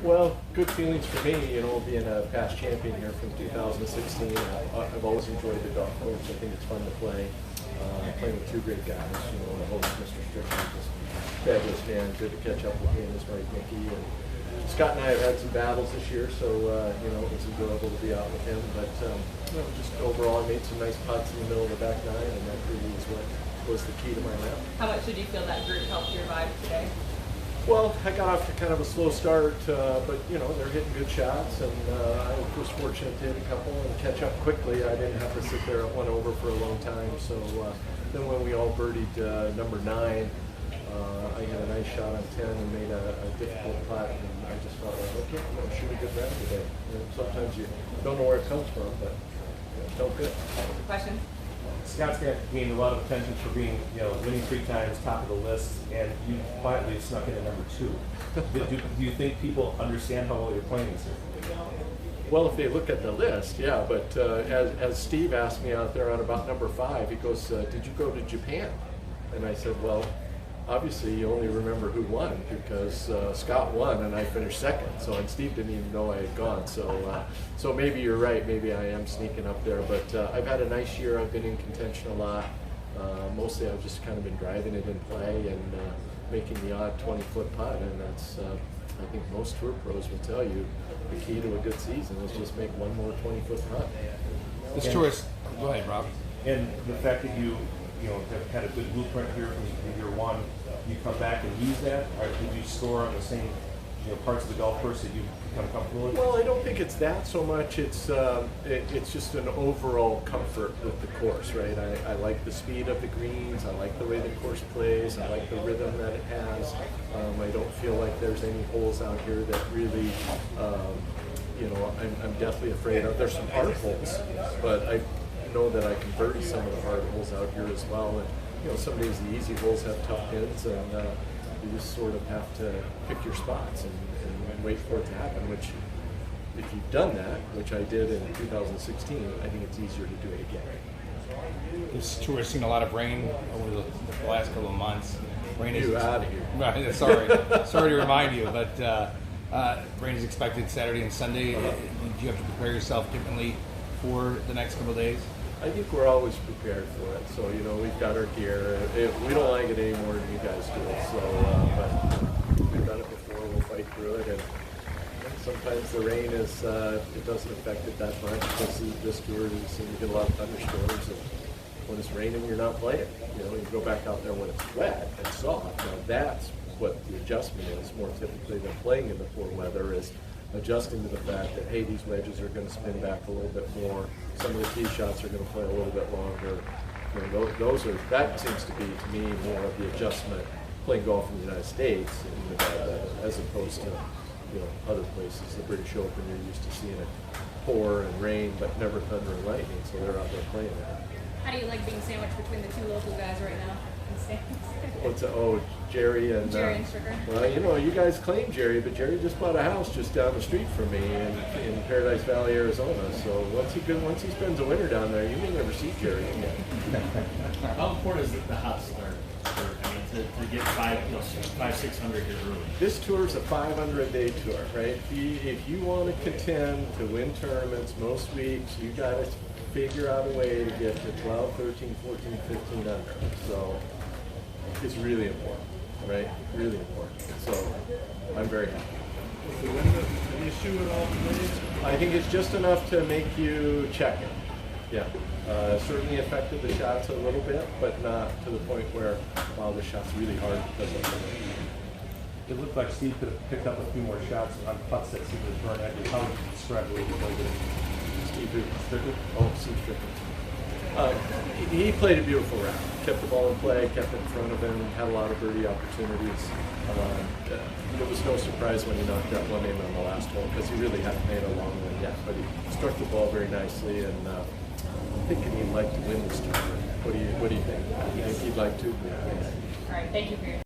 Well, good feelings for me, being a past champion here from 2016. I've always enjoyed the golf course. I think it's fun to play. Playing with two great guys, the host, Mr. Strickland, just fabulous man. Good to catch up with him, his wife, Nikki. And Scott and I have had some battles this year, so, it's enjoyable to be out with him. But, just overall, I made some nice putts in the middle of the back nine, and that really is what was the key to my round. How much did you feel that group helped your vibe today? Well, I got off to kind of a slow start, but they're hitting good shots, and I was fortunate to hit a couple and catch up quickly. I didn't have to sit there at one over for a long time. So then when we all birdied number 9, I had a nice shot on 10 and made a difficult putt, and I just felt like, okay, I'm going to shoot a good round today. Sometimes you don't know where it comes from, but it felt good. Question? Scott's gained a lot of attention for being, winning 3 times, top of the list, and you quietly snuck in at number 2. Do you think people understand how well you're playing this year? Well, if they look at the list, yeah. But as Steve asked me out there on about number 5, he goes, "Did you go to Japan?" And I said, "Well, obviously you only remember who won because Scott won and I finished second. So and Steve didn't even know I had gone. So maybe you're right. Maybe I am sneaking up there. But I've had a nice year. I've been in contention a lot. Mostly I've just kind of been driving it in play and making the odd 20-foot putt. And that's I think most tour pros will tell you the key to a good season is just make one more 20-foot putt. This tourist. Go ahead, Rob. And the fact that you have had a good blueprint here from year one, you come back and use that, or did you score on the same parts of the golf course that you become comfortable with? Well, I don't think it's that so much. It's just an overall comfort with the course, right? I like the speed of the greens. I like the way the course plays. I like the rhythm that it has. I don't feel like there's any holes out here that really, I'm deathly afraid of. There's some hard holes, but I know that I can birdie some of the hard holes out here as well. And some days the easy holes have tough pins, and you just sort of have to pick your spots and wait for it to happen. Which, if you've done that, which I did in 2016, I think it's easier to do it again. This tour has seen a lot of rain over the last couple of months. Rain is out of here. Right, sorry to remind you, but rain is expected Saturday and Sunday. Do you have to prepare yourself differently for the next couple of days? I think we're always prepared for it. So, we've got our gear. We don't like it any more than you guys do. So, but we've done it before. We'll fight through it. And sometimes the rain it doesn't affect it that much. This tour, you seem to get a lot of thunderstorms. And when it's raining, you're not playing. You go back out there when it's wet and soft. Now, that's what the adjustment is more typically than playing in the poor weather is adjusting to the fact that, hey, these wedges are going to spin back a little bit more. Some of the tee shots are going to play a little bit longer. That seems to be, to me, more of the adjustment playing golf in the United States in Nevada as opposed to, other places. The British Open, you're used to seeing it pour and rain, but never thunder and lightning, so they're out there playing it. How do you like being sandwiched between the two local guys right now in stands? Jerry and Stricker. Well, you guys claim Jerry, but Jerry just bought a house just down the street from me in Paradise Valley, Arizona. So once he spends a winter down there, you may never see Jerry again. How important is the hot start to get 500-600 here early? This tour is a 500-day tour, right? If you want to contend to win tournaments most weeks, you got to figure out a way to get to 12, 13, 14, 15 under. So it's really important, right? Really important. So I'm very happy. Was the wind an issue at all today? I think it's just enough to make you check it. Yeah. Certainly affected the shots a little bit, but not to the point where, wow, this shot's really hard because of it. It looked like Steve could have picked up a few more shots on putts that seemed to burn at you. How strategically was it? Steve Strickland? Oh, Steve Strickland. He played a beautiful round. Kept the ball in play, kept it in front of him, had a lot of birdie opportunities. It was no surprise when he knocked that one in on the last hole because he really hadn't made a long one yet. But he struck the ball very nicely, and I'm thinking he'd like to win this tournament. What do you think? You think he'd like to? All right, thank you for your